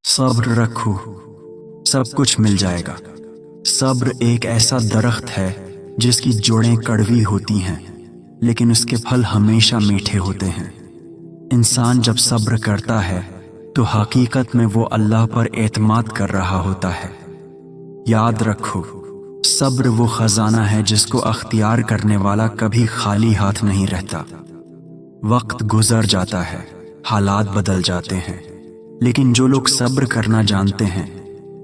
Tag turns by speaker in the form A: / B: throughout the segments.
A: सब्र रखो, सब कुछ मिल जाएगा। सब्र एक ऐसा दरख्त है जिसकी जड़ें कड़वी होती हैं, लेकिन उसके फल हमेशा मीठे होते हैं। इंसान जब सब्र करता है तो हकीकत में वो अल्लाह पर एतमाद कर रहा होता है। याद रखो, सब्र वो खजाना है जिसको अख्तियार करने वाला कभी खाली हाथ नहीं रहता। वक्त गुजर जाता है, हालात बदल जाते हैं, लेकिन जो लोग सब्र करना जानते हैं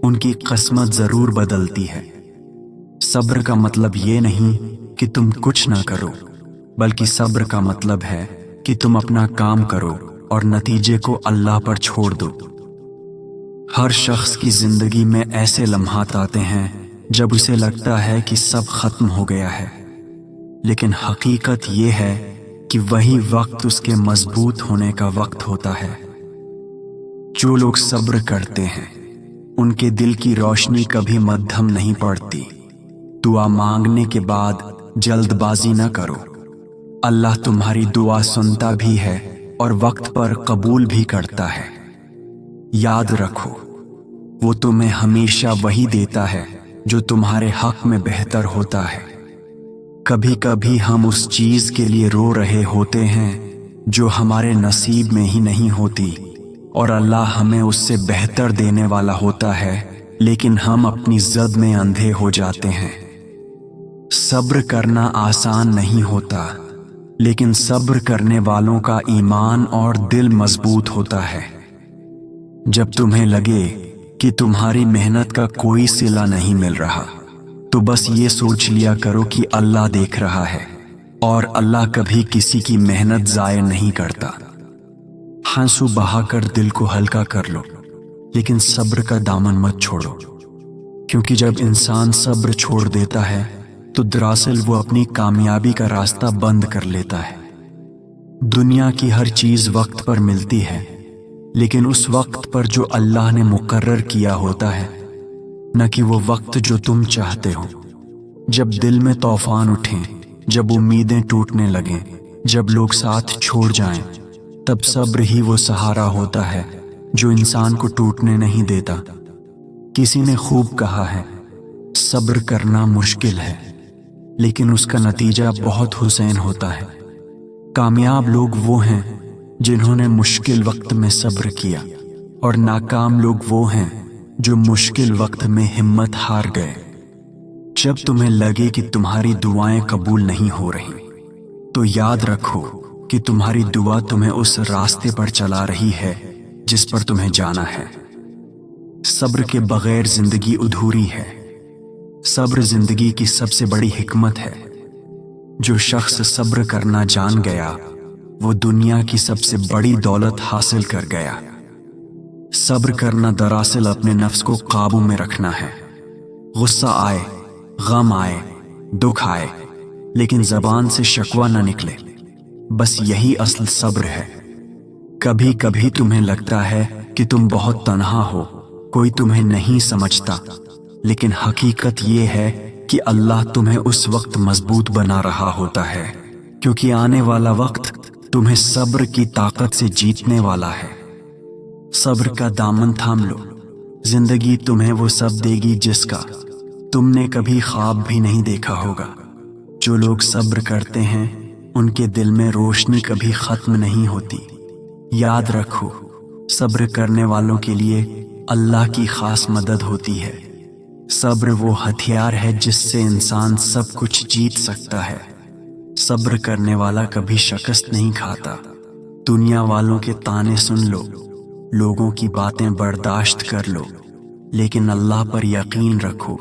A: उनकी किस्मत जरूर बदलती है। सब्र का मतलब ये नहीं कि तुम कुछ ना करो, बल्कि सब्र का मतलब है कि तुम अपना काम करो और नतीजे को अल्लाह पर छोड़ दो। हर शख्स की जिंदगी में ऐसे लम्हात आते हैं जब उसे लगता है कि सब खत्म हो गया है, लेकिन हकीकत ये है कि वही वक्त उसके मजबूत होने का वक्त होता है। जो लोग सब्र करते हैं उनके दिल की रोशनी कभी मद्धम नहीं पड़ती। दुआ मांगने के बाद जल्दबाजी न करो। अल्लाह तुम्हारी दुआ सुनता भी है और वक्त पर कबूल भी करता है। याद रखो, वो तुम्हें हमेशा वही देता है जो तुम्हारे हक में बेहतर होता है। कभी कभी हम उस चीज के लिए रो रहे होते हैं जो हमारे नसीब में ही नहीं होती, और अल्लाह हमें उससे बेहतर देने वाला होता है, लेकिन हम अपनी ज़द में अंधे हो जाते हैं। सब्र करना आसान नहीं होता, लेकिन सब्र करने वालों का ईमान और दिल मजबूत होता है। जब तुम्हें लगे कि तुम्हारी मेहनत का कोई सिला नहीं मिल रहा, तो बस ये सोच लिया करो कि अल्लाह देख रहा है, और अल्लाह कभी किसी की मेहनत ज़ाय नहीं करता। आंसू बहाकर दिल को हल्का कर लो, लेकिन सब्र का दामन मत छोड़ो, क्योंकि जब इंसान सब्र छोड़ देता है तो दरअसल वो अपनी कामयाबी का रास्ता बंद कर लेता है। दुनिया की हर चीज वक्त पर मिलती है, लेकिन उस वक्त पर जो अल्लाह ने मुकर्रर किया होता है, न कि वो वक्त जो तुम चाहते हो। जब दिल में तूफान उठें, जब उम्मीदें टूटने लगें, जब लोग साथ छोड़ जाएं, तब सब्र ही वो सहारा होता है जो इंसान को टूटने नहीं देता। किसी ने खूब कहा है, सब्र करना मुश्किल है, लेकिन उसका नतीजा बहुत हुसैन होता है। कामयाब लोग वो हैं जिन्होंने मुश्किल वक्त में सब्र किया, और नाकाम लोग वो हैं जो मुश्किल वक्त में हिम्मत हार गए। जब तुम्हें लगे कि तुम्हारी दुआएं कबूल नहीं हो रही, तो याद रखो कि तुम्हारी दुआ तुम्हें उस रास्ते पर चला रही है जिस पर तुम्हें जाना है। सब्र के बगैर जिंदगी अधूरी है। सब्र जिंदगी की सबसे बड़ी हिकमत है। जो शख्स सब्र करना जान गया वो दुनिया की सबसे बड़ी दौलत हासिल कर गया। सब्र करना दरअसल अपने नफ्स को काबू में रखना है। गुस्सा आए, गम आए, दुख आए, लेकिन जबान से शकवा न निकले, बस यही असल सब्र है। कभी कभी तुम्हें लगता है कि तुम बहुत तन्हा हो, कोई तुम्हें नहीं समझता, लेकिन हकीकत ये है कि अल्लाह तुम्हें उस वक्त मजबूत बना रहा होता है, क्योंकि आने वाला वक्त तुम्हें सब्र की ताकत से जीतने वाला है। सब्र का दामन थाम लो, जिंदगी तुम्हें वो सब देगी जिसका तुमने कभी ख्वाब भी नहीं देखा होगा। जो लोग सब्र करते हैं उनके दिल में रोशनी कभी खत्म नहीं होती। याद रखो, सब्र करने वालों के लिए अल्लाह की खास मदद होती है। सब्र वो हथियार है जिससे इंसान सब कुछ जीत सकता है। सब्र करने वाला कभी शिकस्त नहीं खाता। दुनिया वालों के ताने सुन लो, लोगों की बातें बर्दाश्त कर लो, लेकिन अल्लाह पर यकीन रखो,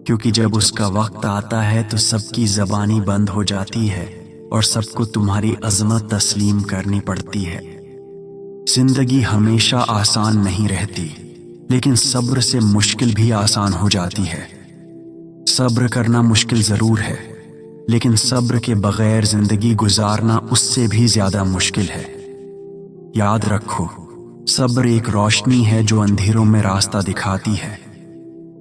A: क्योंकि जब उसका वक्त आता है तो सबकी ज़बानी बंद हो जाती है और सबको तुम्हारी अज़मत तस्लीम करनी पड़ती है। जिंदगी हमेशा आसान नहीं रहती, लेकिन सब्र से मुश्किल भी आसान हो जाती है। सब्र करना मुश्किल ज़रूर है, लेकिन सब्र के बगैर जिंदगी गुजारना उससे भी ज़्यादा मुश्किल है। याद रखो, सब्र एक रोशनी है जो अंधेरों में रास्ता दिखाती है।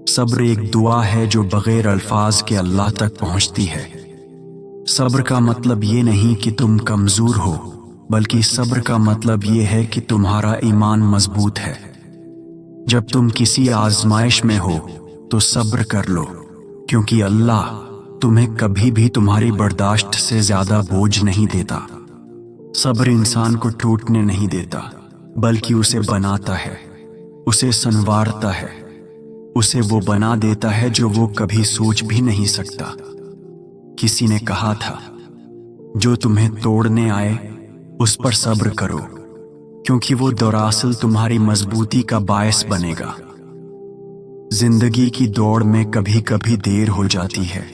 A: सब्र एक दुआ है जो बगैर अल्फाज के अल्लाह तक पहुंचती है। सब्र का मतलब ये नहीं कि तुम कमजोर हो, बल्कि सब्र का मतलब ये है कि तुम्हारा ईमान मजबूत है। जब तुम किसी आजमाइश में हो तो सब्र कर लो, क्योंकि अल्लाह तुम्हें कभी भी तुम्हारी बर्दाश्त से ज्यादा बोझ नहीं देता। सब्र इंसान को टूटने नहीं देता, बल्कि उसे बनाता है, उसे संवारता है, उसे वो बना देता है जो वो कभी सोच भी नहीं सकता। किसी ने कहा था, जो तुम्हें तोड़ने आए उस पर सब्र करो, क्योंकि वो दरअसल तुम्हारी मजबूती का बायस बनेगा। जिंदगी की दौड़ में कभी कभी देर हो जाती है,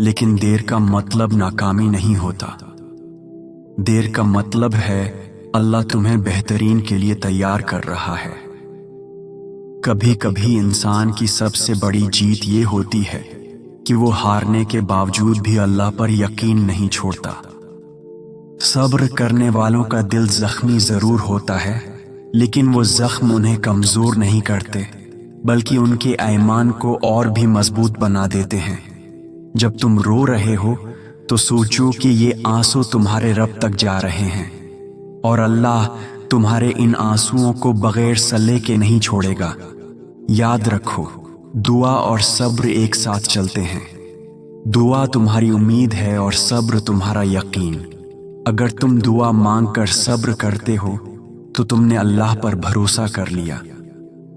A: लेकिन देर का मतलब नाकामी नहीं होता। देर का मतलब है अल्लाह तुम्हें बेहतरीन के लिए तैयार कर रहा है। कभी कभी इंसान की सबसे बड़ी जीत ये होती है कि वो हारने के बावजूद भी अल्लाह पर यकीन नहीं छोड़ता। सब्र करने वालों का दिल जख्मी जरूर होता है, लेकिन वो जख्म उन्हें कमजोर नहीं करते, बल्कि उनके ईमान को और भी मजबूत बना देते हैं। जब तुम रो रहे हो तो सोचो कि ये आंसू तुम्हारे रब तक जा रहे हैं, और अल्लाह तुम्हारे इन आंसुओं को बगैर सल्ले के नहीं छोड़ेगा। याद रखो, दुआ और सब्र एक साथ चलते हैं। दुआ तुम्हारी उम्मीद है और सब्र तुम्हारा यकीन। अगर तुम दुआ मांग कर सब्र करते हो तो तुमने अल्लाह पर भरोसा कर लिया,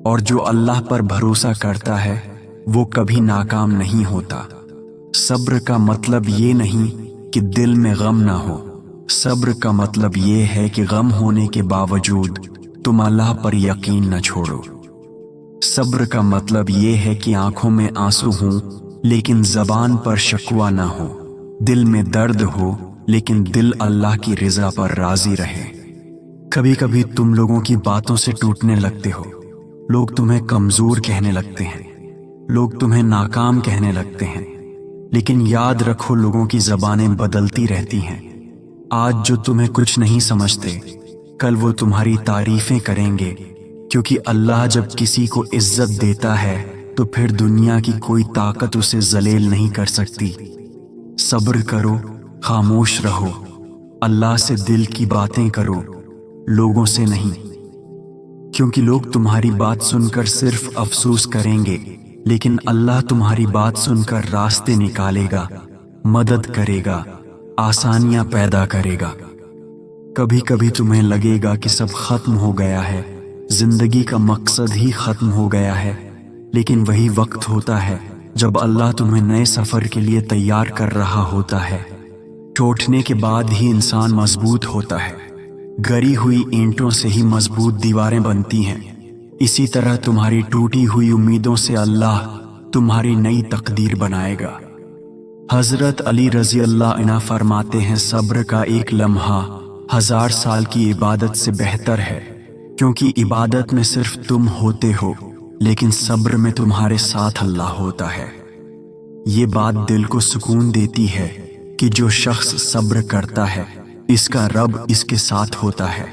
A: और जो अल्लाह पर भरोसा करता है वो कभी नाकाम नहीं होता। सब्र का मतलब ये नहीं कि दिल में गम ना हो। सब्र का मतलब ये है कि गम होने के बावजूद तुम अल्लाह पर यकीन न छोड़ो। सब्र का मतलब ये है कि आंखों में आंसू हों लेकिन जबान पर शकवा ना हो, दिल में दर्द हो लेकिन दिल अल्लाह की रिजा पर राजी रहे। कभी कभी तुम लोगों की बातों से टूटने लगते हो। लोग तुम्हें कमजोर कहने लगते हैं, लोग तुम्हें नाकाम कहने लगते हैं, लेकिन याद रखो, लोगों की जबानें बदलती रहती हैं। आज जो तुम्हें कुछ नहीं समझते, कल वो तुम्हारी तारीफें करेंगे, क्योंकि अल्लाह जब किसी को इज्जत देता है तो फिर दुनिया की कोई ताकत उसे जलील नहीं कर सकती। सब्र करो, खामोश रहो, अल्लाह से दिल की बातें करो, लोगों से नहीं, क्योंकि लोग तुम्हारी बात सुनकर सिर्फ अफसोस करेंगे, लेकिन अल्लाह तुम्हारी बात सुनकर रास्ते निकालेगा, मदद करेगा, आसानियां पैदा करेगा। कभी कभी तुम्हें लगेगा कि सब खत्म हो गया है, जिंदगी का मकसद ही खत्म हो गया है, लेकिन वही वक्त होता है जब अल्लाह तुम्हें नए सफर के लिए तैयार कर रहा होता है। टूटने के बाद ही इंसान मजबूत होता है। गरी हुई ईंटों से ही मजबूत दीवारें बनती हैं। इसी तरह तुम्हारी टूटी हुई उम्मीदों से अल्लाह तुम्हारी नई तकदीर बनाएगा। हजरत अली रजी अल्लाह अन्हु फरमाते हैं, सब्र का एक लम्हा 1000 साल की इबादत से बेहतर है, क्योंकि इबादत में सिर्फ तुम होते हो, लेकिन सब्र में तुम्हारे साथ अल्लाह होता है। ये बात दिल को सुकून देती है कि जो शख्स सब्र करता है इसका रब इसके साथ होता है।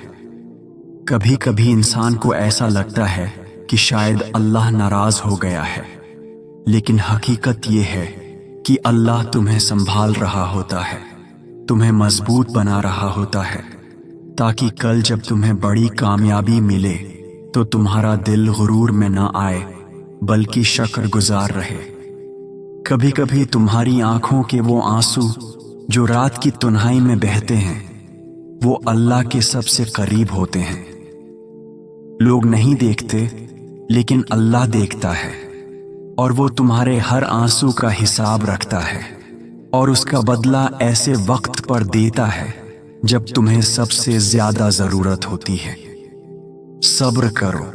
A: कभी कभी इंसान को ऐसा लगता है कि शायद अल्लाह नाराज हो गया है, लेकिन हकीकत ये है कि अल्लाह तुम्हें संभाल रहा होता है, तुम्हें मजबूत बना रहा होता है, ताकि कल जब तुम्हें बड़ी कामयाबी मिले तो तुम्हारा दिल गुरूर में न आए, बल्कि शुक्रगुजार रहे। कभी कभी तुम्हारी आंखों के वो आंसू जो रात की तन्हाई में बहते हैं, वो अल्लाह के सबसे करीब होते हैं। लोग नहीं देखते, लेकिन अल्लाह देखता है, और वो तुम्हारे हर आंसू का हिसाब रखता है, और उसका बदला ऐसे वक्त पर देता है जब तुम्हें सबसे ज्यादा जरूरत होती है। सब्र करो,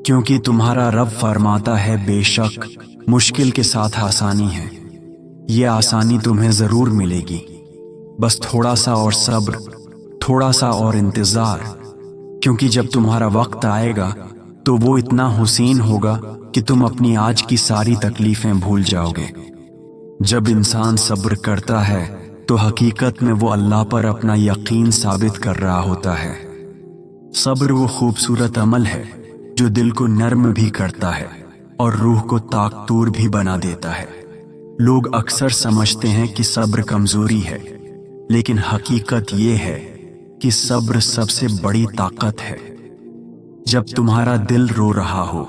A: क्योंकि तुम्हारा रब फरमाता है, बेशक मुश्किल के साथ आसानी है। ये आसानी तुम्हें जरूर मिलेगी, बस थोड़ा सा और सब्र, थोड़ा सा और इंतजार, क्योंकि जब तुम्हारा वक्त आएगा तो वो इतना हुसीन होगा कि तुम अपनी आज की सारी तकलीफें भूल जाओगे। जब इंसान सब्र करता है तो हकीकत में वो अल्लाह पर अपना यकीन साबित कर रहा होता है। सब्र वो खूबसूरत अमल है जो दिल को नर्म भी करता है और रूह को ताकतूर भी बना देता है। लोग अक्सर समझते हैं कि सब्र कमजोरी है, लेकिन हकीकत ये है कि सब्र सबसे बड़ी ताकत है। जब तुम्हारा दिल रो रहा हो,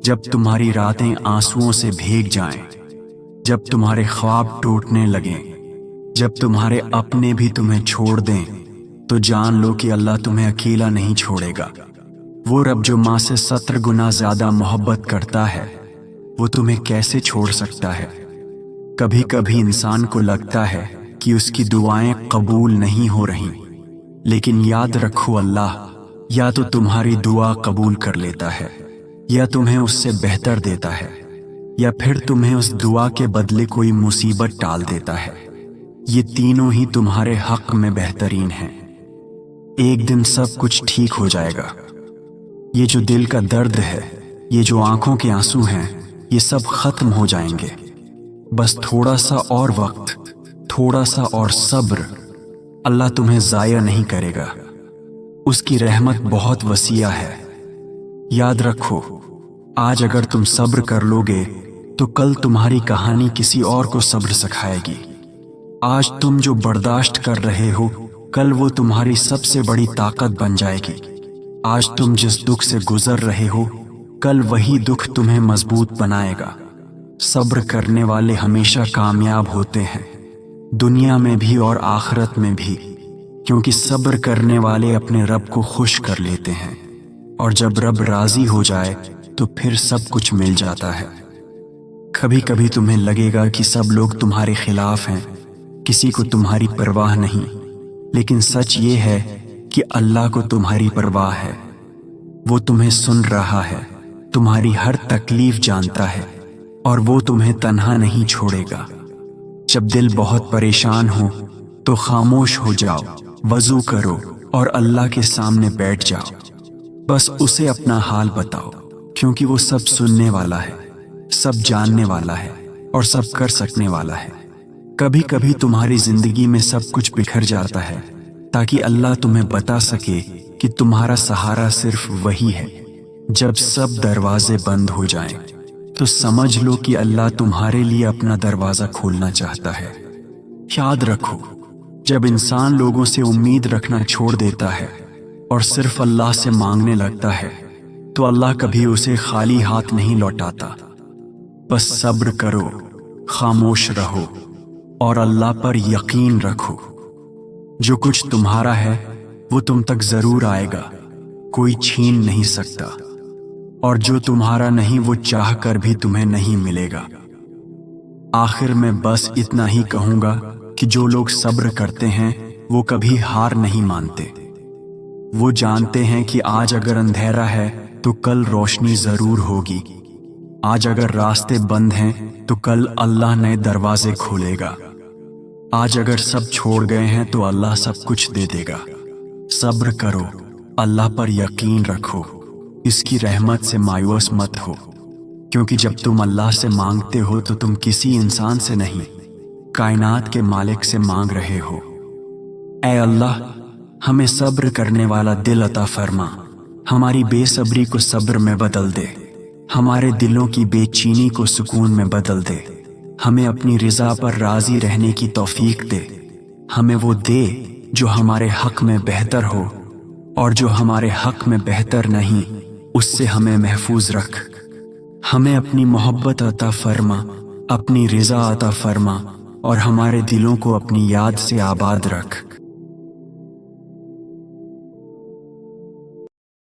A: जब तुम्हारी रातें आंसुओं से भीग जाएं, जब तुम्हारे ख्वाब टूटने लगें, जब तुम्हारे अपने भी तुम्हें छोड़ दें, तो जान लो कि अल्लाह तुम्हें अकेला नहीं छोड़ेगा। वो रब जो माँ से 70 गुना ज्यादा मोहब्बत करता है, वो तुम्हें कैसे छोड़ सकता है। कभी कभी इंसान को लगता है कि उसकी दुआएं कबूल नहीं हो रही, लेकिन याद रखो अल्लाह या तो तुम्हारी दुआ कबूल कर लेता है, या तुम्हें उससे बेहतर देता है, या फिर तुम्हें उस दुआ के बदले कोई मुसीबत टाल देता है। ये तीनों ही तुम्हारे हक में बेहतरीन हैं। एक दिन सब कुछ ठीक हो जाएगा। ये जो दिल का दर्द है, ये जो आंखों के आंसू हैं, ये सब खत्म हो जाएंगे। बस थोड़ा सा और वक्त, थोड़ा सा और सब्र। अल्लाह तुम्हें जाया नहीं करेगा। उसकी रहमत बहुत वसीया है। याद रखो, आज अगर तुम सब्र कर लोगे तो कल तुम्हारी कहानी किसी और को सब्र सिखाएगी। आज तुम जो बर्दाश्त कर रहे हो, कल वो तुम्हारी सबसे बड़ी ताकत बन जाएगी। आज तुम जिस दुख से गुजर रहे हो, कल वही दुख तुम्हें मजबूत बनाएगा। सब्र करने वाले हमेशा कामयाब होते हैं, दुनिया में भी और आखिरत में भी, क्योंकि सब्र करने वाले अपने रब को खुश कर लेते हैं, और जब रब राजी हो जाए तो फिर सब कुछ मिल जाता है। कभी कभी तुम्हें लगेगा कि सब लोग तुम्हारे खिलाफ हैं, किसी को तुम्हारी परवाह नहीं, लेकिन सच ये है कि अल्लाह को तुम्हारी परवाह है। वो तुम्हें सुन रहा है, तुम्हारी हर तकलीफ जानता है, और वो तुम्हें तन्हा नहीं छोड़ेगा। जब दिल बहुत परेशान हो तो खामोश हो जाओ, वजू करो और अल्लाह के सामने बैठ जाओ। बस उसे अपना हाल बताओ, क्योंकि वो सब सुनने वाला है, सब जानने वाला है और सब कर सकने वाला है। कभी कभी तुम्हारी जिंदगी में सब कुछ बिखर जाता है, ताकि अल्लाह तुम्हें बता सके कि तुम्हारा सहारा सिर्फ वही है। जब सब दरवाजे बंद हो जाएं, तो समझ लो कि अल्लाह तुम्हारे लिए अपना दरवाजा खोलना चाहता है। याद रखो, जब इंसान लोगों से उम्मीद रखना छोड़ देता है और सिर्फ अल्लाह से मांगने लगता है, तो अल्लाह कभी उसे खाली हाथ नहीं लौटाता। बस सब्र करो, खामोश रहो और अल्लाह पर यकीन रखो। जो कुछ तुम्हारा है वो तुम तक जरूर आएगा, कोई छीन नहीं सकता, और जो तुम्हारा नहीं वो चाह कर भी तुम्हें नहीं मिलेगा। आखिर में बस इतना ही कहूंगा कि जो लोग सब्र करते हैं वो कभी हार नहीं मानते। वो जानते हैं कि आज अगर अंधेरा है तो कल रोशनी जरूर होगी। आज अगर रास्ते बंद हैं तो कल अल्लाह नए दरवाजे खोलेगा। आज अगर सब छोड़ गए हैं तो अल्लाह सब कुछ दे देगा। सब्र करो, अल्लाह पर यकीन रखो, इसकी रहमत से मायूस मत हो, क्योंकि जब तुम अल्लाह से मांगते हो तो तुम किसी इंसान से नहीं, कायनात के मालिक से मांग रहे हो। ऐ अल्लाह, हमें सब्र करने वाला दिल अता फरमा, हमारी बेसब्री को सब्र में बदल दे, हमारे दिलों की बेचैनी को सुकून में बदल दे, हमें अपनी रिजा पर राजी रहने की तौफीक दे। हमें वो दे जो हमारे हक में बेहतर हो, और जो हमारे हक में बेहतर नहीं उससे हमें महफूज रख। हमें अपनी मोहब्बत अता फरमा, अपनी रिजा अता फरमा, और हमारे दिलों को अपनी याद से आबाद रख।